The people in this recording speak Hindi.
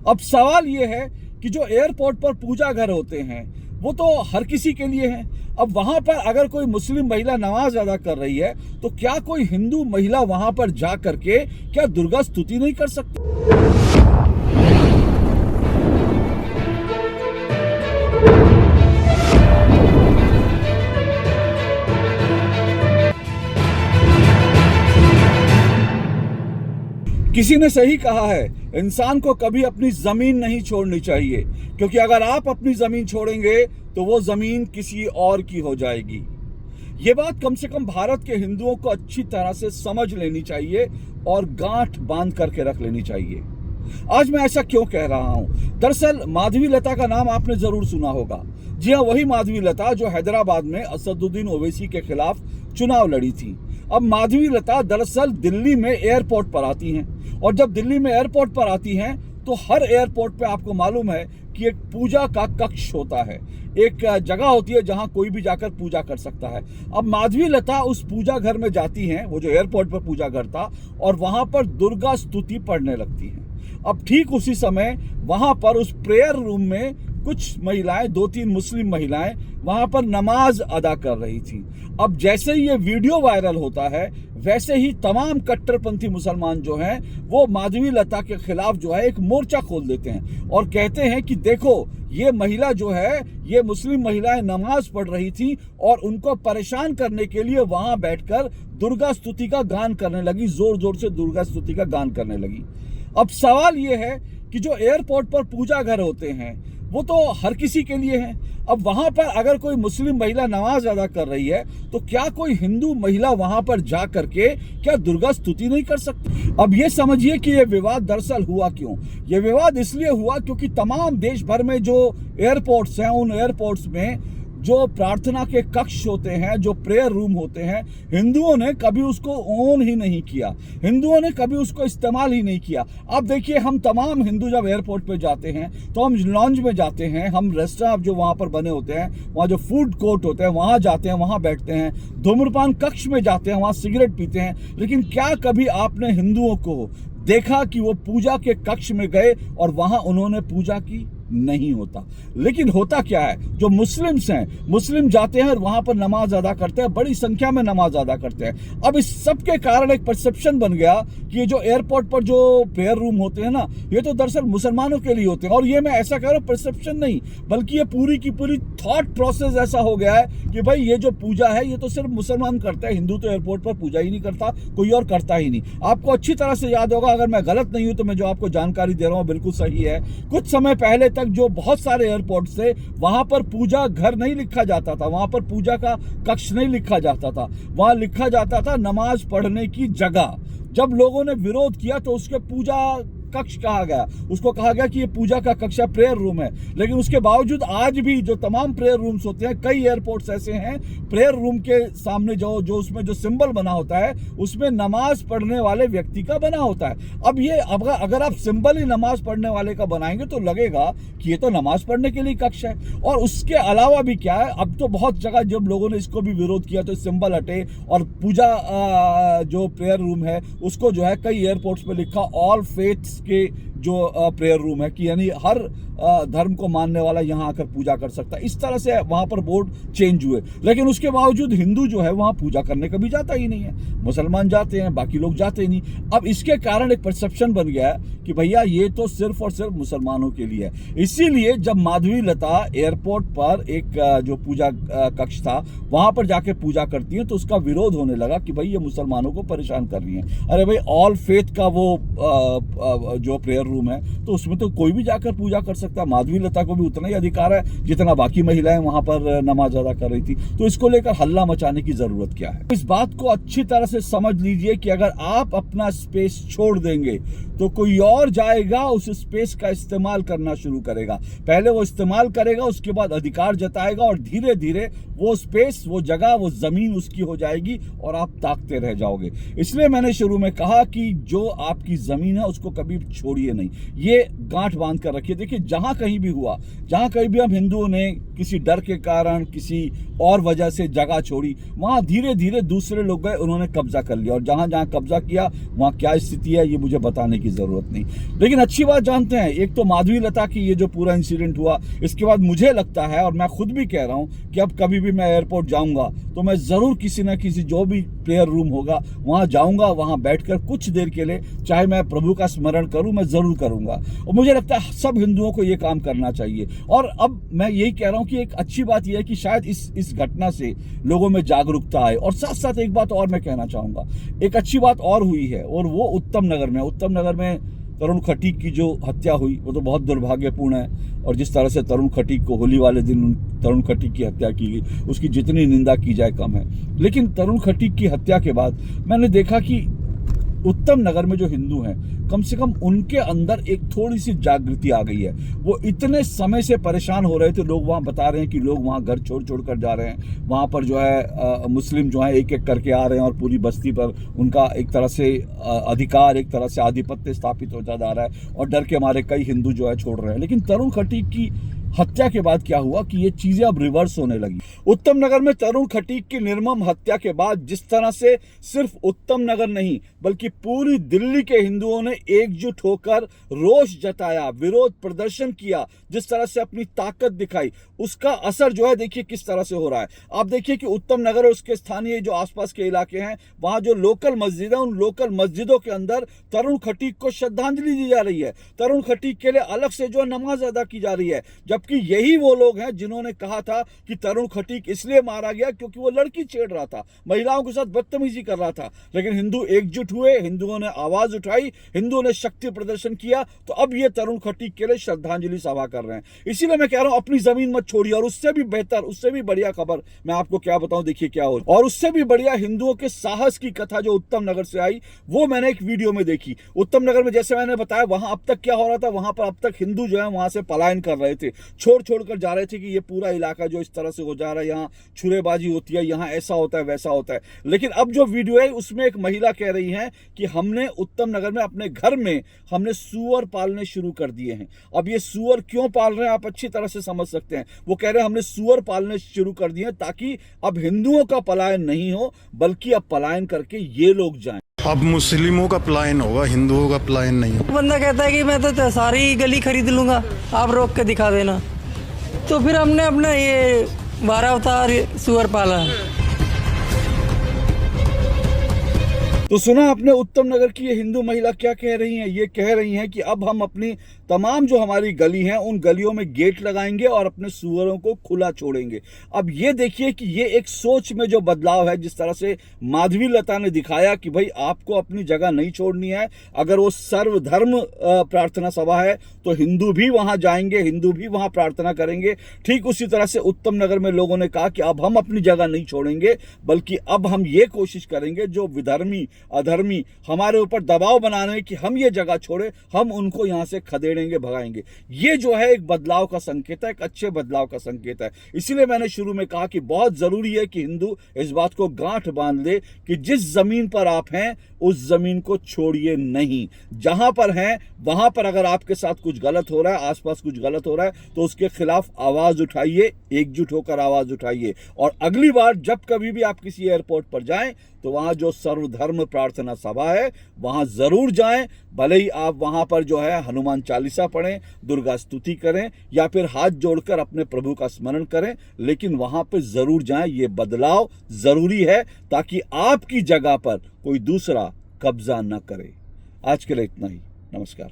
अब सवाल ये है कि जो एयरपोर्ट पर पूजा घर होते हैं वो तो हर किसी के लिए है। अब वहां पर अगर कोई मुस्लिम महिला नमाज अदा कर रही है तो क्या कोई हिंदू महिला वहां पर जा करके क्या दुर्गा स्तुति नहीं कर सकती? किसी ने सही कहा है, इंसान को कभी अपनी जमीन नहीं छोड़नी चाहिए, क्योंकि अगर आप अपनी जमीन छोड़ेंगे तो वो जमीन किसी और की हो जाएगी। ये बात कम से कम भारत के हिंदुओं को अच्छी तरह से समझ लेनी चाहिए और गांठ बांध करके रख लेनी चाहिए। आज मैं ऐसा क्यों कह रहा हूं? दरअसल माधवी लता का नाम आपने जरूर सुना होगा। जी हाँ, वही माधवी लता जो हैदराबाद में असदुद्दीन ओवैसी के खिलाफ चुनाव लड़ी थी। अब माधवी लता दरअसल दिल्ली में एयरपोर्ट पर आती हैं, और जब दिल्ली में एयरपोर्ट पर आती हैं तो हर एयरपोर्ट पे आपको मालूम है कि एक पूजा का कक्ष होता है, एक जगह होती है जहां कोई भी जाकर पूजा कर सकता है। अब माधवी लता उस पूजा घर में जाती हैं, वो जो एयरपोर्ट पर पूजा घर था, और वहां पर दुर्गा स्तुति पढ़ने लगती हैं। अब ठीक उसी समय वहां पर उस प्रेयर रूम में कुछ महिलाएं, 2-3 मुस्लिम महिलाएं वहां पर नमाज अदा कर रही थी। अब जैसे ही ये वीडियो वायरल होता है वैसे ही तमाम कट्टरपंथी मुसलमान जो हैं वो माधवी लता के खिलाफ जो है एक मोर्चा खोल देते हैं और कहते हैं कि देखो, ये महिला जो है, ये मुस्लिम महिलाएं नमाज पढ़ रही थी और उनको परेशान करने के लिए वहां बैठकर दुर्गा स्तुति का गान करने लगी, जोर जोर से दुर्गा स्तुति का गान करने लगी। अब सवाल ये है कि जो एयरपोर्ट पर पूजा घर होते हैं वो तो हर किसी के लिए है। अब वहां पर अगर कोई मुस्लिम महिला नमाज अदा कर रही है तो क्या कोई हिंदू महिला वहां पर जा करके क्या दुर्गा स्तुति नहीं कर सकती? अब ये समझिए कि ये विवाद दरअसल हुआ क्यों। ये विवाद इसलिए हुआ क्योंकि तमाम देश भर में जो एयरपोर्ट्स हैं, उन एयरपोर्ट्स में जो प्रार्थना के कक्ष होते हैं, जो प्रेयर रूम होते हैं, हिंदुओं ने कभी उसको ऑन ही नहीं किया, हिंदुओं ने कभी उसको इस्तेमाल ही नहीं किया। अब देखिए, हम तमाम हिंदू जब एयरपोर्ट पे जाते हैं तो हम लॉन्ज में जाते हैं, हम रेस्टोरेंट जो वहाँ पर बने होते हैं, वहाँ जो फूड कोर्ट होते हैं वहाँ जाते हैं, वहाँ बैठते हैं, धूम्रपान कक्ष में जाते हैं, वहाँ सिगरेट पीते हैं। लेकिन क्या कभी आपने हिंदुओं को देखा कि वो पूजा के कक्ष में गए और वहाँ उन्होंने पूजा की? नहीं होता। लेकिन होता क्या है, जो मुस्लिम्स हैं, मुस्लिम जाते हैं और वहां पर नमाज अदा करते हैं, बड़ी संख्या में नमाज अदा करते हैं। अब इस सब के कारण एक परसेप्शन बन गया कि ये जो एयरपोर्ट पर जो प्रेयर रूम होते हैं ना, ये तो दरअसल मुसलमानों के लिए होते हैं। और ये मैं ऐसा कह रहा हूँ, परसेप्शन नहीं, बल्कि ये पूरी की पूरी थॉट प्रोसेस ऐसा हो गया है कि भाई ये जो पूजा है ये तो सिर्फ मुसलमान करते हैं, हिंदू तो एयरपोर्ट पर पूजा ही नहीं करता, कोई और करता ही नहीं। आपको अच्छी तरह से याद होगा, अगर मैं गलत नहीं हूं तो मैं जो आपको जानकारी दे रहा हूं बिल्कुल सही है। कुछ समय पहले तक जो बहुत सारे एयरपोर्ट थे वहां पर पूजा घर नहीं लिखा जाता था, वहां पर पूजा का कक्ष नहीं लिखा जाता था, वहां लिखा जाता था नमाज पढ़ने की जगह। जब लोगों ने विरोध किया तो उसके पूजा कक्ष कहा गया, उसको कहा गया कि ये पूजा का कक्ष है, प्रेयर रूम है। लेकिन उसके बावजूद आज भी जो तमाम प्रेयर रूम्स होते हैं, कई एयरपोर्ट्स ऐसे हैं, प्रेयर रूम के सामने जो उसमें जो सिंबल बना होता है उसमें नमाज पढ़ने वाले व्यक्ति का बना होता है। अब ये अगर आप सिंबल ही नमाज पढ़ने वाले का बनाएंगे तो लगेगा कि ये तो नमाज पढ़ने के लिए कक्ष है। और उसके अलावा भी क्या है, अब तो बहुत जगह जब लोगों ने इसको भी विरोध किया तो सिंबल हटे और पूजा जो प्रेयर रूम है उसको जो है कई एयरपोर्ट्स पे लिखा ऑल फेथ्स के जो प्रेयर रूम है, कि यानी हर धर्म को मानने वाला यहाँ आकर पूजा कर सकता है। इस तरह से वहां पर बोर्ड चेंज हुए। लेकिन उसके बावजूद हिंदू जो है वहां पूजा करने कभी जाता ही नहीं है, मुसलमान जाते हैं, बाकी लोग जाते ही नहीं। अब इसके कारण एक परसेप्शन बन गया है कि भैया ये तो सिर्फ और सिर्फ मुसलमानों के लिए है। इसीलिए जब माधवी लता एयरपोर्ट पर एक जो पूजा कक्ष था वहां पर जाके पूजा करती है तो उसका विरोध होने लगा कि भाई ये मुसलमानों को परेशान कर रही है। अरे भाई, ऑल फेथ का वो जो प्रेयर रूम है तो उसमें तो कोई भी जाकर पूजा कर सकता है। माधवी लता को भी उतना ही अधिकार है जितना बाकी महिलाएं वहां पर नमाज अदा कर रही थी। तो इसको लेकर हल्ला मचाने की जरूरत क्या है? इस बात को अच्छी तरह से समझ लीजिए कि अगर आप अपना स्पेस छोड़ देंगे तो कोई और जाएगा, उस स्पेस का इस्तेमाल करना शुरू करेगा। पहले वो इस्तेमाल करेगा, उसके बाद अधिकार जताएगा और धीरे धीरे वो स्पेस, वो जगह, वो जमीन उसकी हो जाएगी और आप ताकते रह जाओगे। इसलिए मैंने शुरू में कहा कि जो आपकी जमीन है उसको कभी छोड़िए नहीं, ये गांठ बांध कर रखिए। देखिए, जहां कहीं भी हुआ, जहां कहीं भी हम हिंदुओं ने किसी डर के कारण, किसी और वजह से जगह छोड़ी, वहां धीरे धीरे दूसरे लोग गए, उन्होंने कब्जा कर लिया। और जहां जहां कब्जा किया वहां क्या स्थिति है ये मुझे बताने की की जरूरत नहीं। लेकिन अच्छी बात जानते हैं, एक तो माधवी लता की ये जो पूरा इंसिडेंट हुआ, इसके बाद मुझे लगता है, और मैं खुद भी कह रहा हूं कि अब कभी भी मैं एयरपोर्ट जाऊंगा तो मैं जरूर किसी ना किसी जो भी प्रेयर रूम होगा वहां जाऊंगा, वहां बैठकर कुछ देर के लिए चाहे मैं प्रभु का स्मरण करूं, मैं जरूर करूंगा। और मुझे लगता है सब हिंदुओं को ये काम करना चाहिए। और अब मैं यही कह रहा हूं कि एक अच्छी बात यह है कि शायद इस घटना से लोगों में जागरूकता आए। और साथ साथ एक बात और मैं कहना चाहूंगा, एक अच्छी बात और हुई है, और वो उत्तम नगर में तरुण खटीक की जो हत्या हुई वो तो बहुत दुर्भाग्यपूर्ण है। और जिस तरह से तरुण खटीक को होली वाले दिन तरुण खटीक की हत्या की गई, उसकी जितनी निंदा की जाए कम है। लेकिन तरुण खटीक की हत्या के बाद मैंने देखा कि उत्तम नगर में जो हिंदू हैं, कम से कम उनके अंदर एक थोड़ी सी जागृति आ गई है। वो इतने समय से परेशान हो रहे थे, लोग वहाँ बता रहे हैं कि लोग वहाँ घर छोड़ छोड़ कर जा रहे हैं, वहाँ पर जो है मुस्लिम जो है एक एक करके आ रहे हैं और पूरी बस्ती पर उनका एक तरह से अधिकार, एक तरह से आधिपत्य स्थापित होता जा रहा है, और डर के मारे कई हिंदू जो है छोड़ रहे हैं। लेकिन तरुण खटीक की हत्या के बाद क्या हुआ कि ये चीजें अब रिवर्स होने लगी। उत्तम नगर में तरुण खटीक की निर्मम हत्या के बाद जिस तरह से सिर्फ उत्तम नगर नहीं बल्कि पूरी दिल्ली के हिंदुओं ने एकजुट होकर रोष जताया, विरोध प्रदर्शन किया, जिस तरह से अपनी ताकत दिखाई, उसका असर जो है देखिए किस तरह से हो रहा है। आप देखिए कि उत्तम नगर और उसके स्थानीय जो आसपास के इलाके हैं, वहां जो लोकल मस्जिद है, उन लोकल मस्जिदों के अंदर तरुण खटीक को श्रद्धांजलि दी जा रही है। तरुण खटीक के लिए अलग से जो नमाज अदा की जा रही है, जबकि यही वो लोग हैं जिन्होंने कहा था कि तरुण खटीक इसलिए मारा गया क्योंकि वो लड़की छेड़ रहा था, महिलाओं के साथ बदतमीजी कर रहा था। लेकिन हिंदू एकजुट हुए, हिंदुओं ने आवाज उठाई, हिंदुओं ने शक्ति प्रदर्शन किया, तो अब ये तरुण खटीक के लिए श्रद्धांजलि सभा कर रहे हैं। इसीलिए मैं कह रहा हूं अपनी जमीन मत छोड़िए। और उससे भी बेहतर, उससे भी बढ़िया खबर मैं आपको क्या बताऊं, देखिए क्या हो। और उससे भी बढ़िया हिंदुओं के साहस की कथा जो उत्तम नगर से आई, वो मैंने एक वीडियो में देखी। उत्तम नगर में जैसे मैंने बताया, वहां अब तक क्या हो रहा था, वहां पर अब तक हिंदू जो है वहां से पलायन कर रहे थे, छोड़ छोड़ कर जा रहे थे कि ये पूरा इलाका जो इस तरह से हो जा रहा है, यहाँ छुरेबाजी होती है, यहाँ ऐसा होता है, वैसा होता है। लेकिन अब जो वीडियो है उसमें एक महिला कह रही है कि हमने उत्तम नगर में अपने घर में हमने सूअर पालने शुरू कर दिए हैं। अब ये सूअर क्यों पाल रहे हैं आप अच्छी तरह से समझ सकते हैं। वो कह रहे हैं हमने सूअर पालने शुरू कर दिए ताकि अब हिंदुओं का पलायन नहीं हो, बल्कि अब पलायन करके ये लोग जाएं। अब मुस्लिमों का पलायन होगा, हिंदुओं का पलायन नहीं होगा। बंदा कहता है कि मैं तो सारी गली खरीद लूंगा, आप रोक के दिखा देना। तो फिर हमने अपना ये 12 अवतार सूअर पाला। तो सुना आपने उत्तम नगर की ये हिंदू महिला क्या कह रही हैं। ये कह रही हैं कि अब हम अपनी तमाम जो हमारी गली हैं उन गलियों में गेट लगाएंगे और अपने सुअरों को खुला छोड़ेंगे। अब ये देखिए कि ये एक सोच में जो बदलाव है, जिस तरह से माधवी लता ने दिखाया कि भाई आपको अपनी जगह नहीं छोड़नी है। अगर वो सर्वधर्म प्रार्थना सभा है तो हिंदू भी वहां जाएंगे, हिंदू भी वहां प्रार्थना करेंगे। ठीक उसी तरह से उत्तम नगर में लोगों ने कहा कि अब हम अपनी जगह नहीं छोड़ेंगे, बल्कि अब हम ये कोशिश करेंगे जो विधर्मी अधर्मी हमारे ऊपर दबाव बनाने कि हम ये जगह छोड़े, हम उनको यहां से खदेड़ेंगे, भगाएंगे। ये जो है एक बदलाव का संकेत है, एक अच्छे बदलाव का संकेत है। इसीलिए मैंने शुरू में कहा कि बहुत जरूरी है कि हिंदू इस बात को गांठ बांध ले कि जिस जमीन पर आप हैं उस जमीन को छोड़िए नहीं। जहां पर हैं वहां पर अगर आपके साथ कुछ गलत हो रहा है, आसपास कुछ गलत हो रहा है, तो उसके खिलाफ आवाज उठाइए, एकजुट होकर आवाज उठाइए। और अगली बार जब कभी भी आप किसी एयरपोर्ट पर जाएं तो वहां जो सर्वधर्म प्रार्थना सभा है वहां जरूर जाएं। भले ही आप वहां पर जो है हनुमान चालीसा पढ़ें, दुर्गा स्तुति करें या फिर हाथ जोड़कर अपने प्रभु का स्मरण करें, लेकिन वहां पर जरूर जाएं। ये बदलाव जरूरी है ताकि आपकी जगह पर कोई दूसरा कब्जा न करे। आज के लिए इतना ही। नमस्कार।